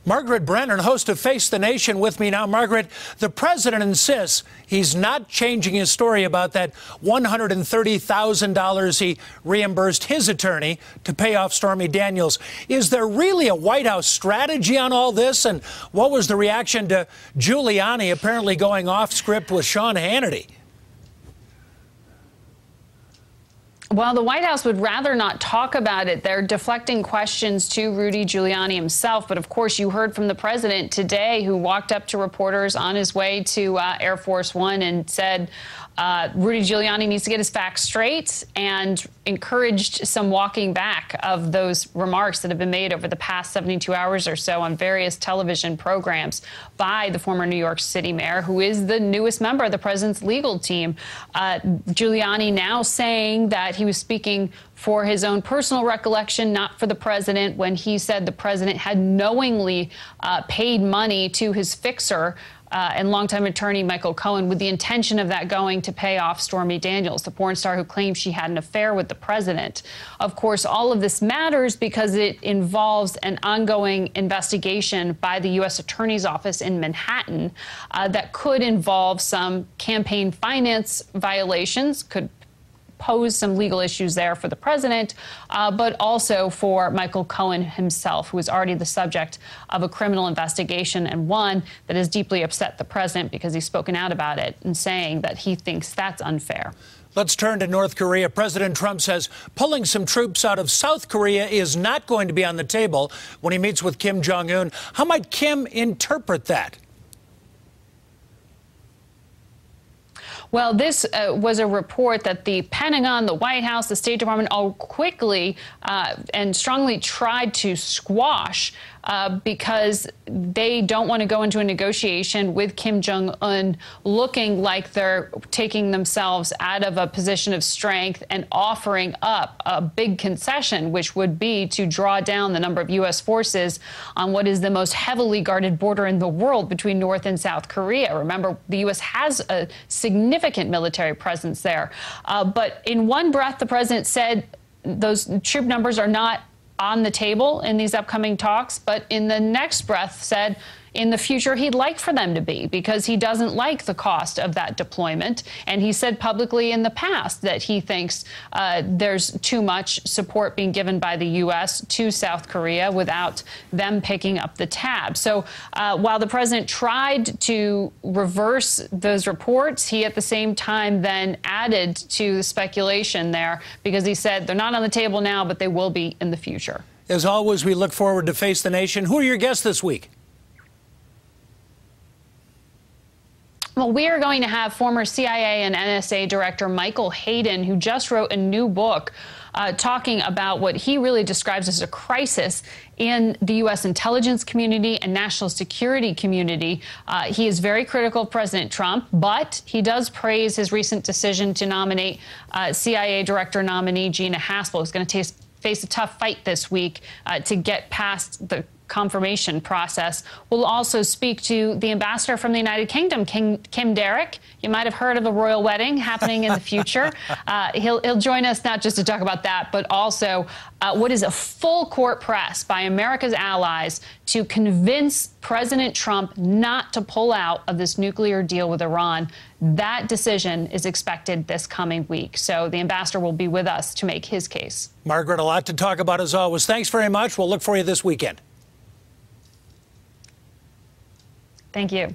Margaret Brennan, host of Face the Nation, with me now. Margaret, the president insists he's not changing his story about that $130,000 he reimbursed his attorney to pay off Stormy Daniels. Is there really a White House strategy on all this? And what was the reaction to Giuliani apparently going off script with Sean Hannity? Well, the White House would rather not talk about it. They're deflecting questions to Rudy Giuliani himself. But of course, you heard from the president today, who walked up to reporters on his way to Air Force One and said Rudy Giuliani needs to get his facts straight, and encouraged some walking back of those remarks that have been made over the past 72 hours or so on various television programs by the former New York City mayor, who is the newest member of the president's legal team. Giuliani now saying that he was speaking for his own personal recollection, not for the president, when he said the president had knowingly paid money to his fixer and longtime attorney Michael Cohen, with the intention of that going to pay off Stormy Daniels, the porn star who claimed she had an affair with the president. Of course, all of this matters because it involves an ongoing investigation by the U.S. Attorney's Office in Manhattan that could involve some campaign finance violations, could pose some legal issues there for the president, but also for Michael Cohen himself, who is already the subject of a criminal investigation, and one that has deeply upset the president because he's spoken out about it and saying that he thinks that's unfair. Let's turn to North Korea. President Trump says pulling some troops out of South Korea is not going to be on the table when he meets with Kim Jong-un. How might Kim interpret that? Well, this was a report that the Pentagon, the White House, the State Department all quickly and strongly tried to squash because they don't want to go into a negotiation with Kim Jong-un looking like they're taking themselves out of a position of strength and offering up a big concession, which would be to draw down the number of U.S. forces on what is the most heavily guarded border in the world between North and South Korea. Remember, the U.S. has a significant military presence there. But in one breath, the president said those troop numbers are not on the table in these upcoming talks, but in the next breath said in the future he'd like for them to be, because he doesn't like the cost of that deployment. And he said publicly in the past that he thinks there's too much support being given by the U.S. to South Korea without them picking up the tab. So while the president tried to reverse those reports, he at the same time then added to the speculation there, because he said they're not on the table now, but they will be in the future. As always, we look forward to Face the Nation. Who are your guests this week? Well, we are going to have former CIA and NSA Director Michael Hayden, who just wrote a new book talking about what he really describes as a crisis in the U.S. intelligence community and national security community. He is very critical of President Trump, but he does praise his recent decision to nominate CIA Director nominee Gina Haspel, who's going to face a tough fight this week to get past the confirmation process. We'll also speak to the ambassador from the United Kingdom, Kim Derrick. You might have heard of the royal wedding happening in the future. He'll join us not just to talk about that, but also what is a full court press by America's allies to convince President Trump not to pull out of this nuclear deal with Iran. That decision is expected this coming week. So the ambassador will be with us to make his case. Margaret, a lot to talk about as always. Thanks very much. We'll look for you this weekend. Thank you.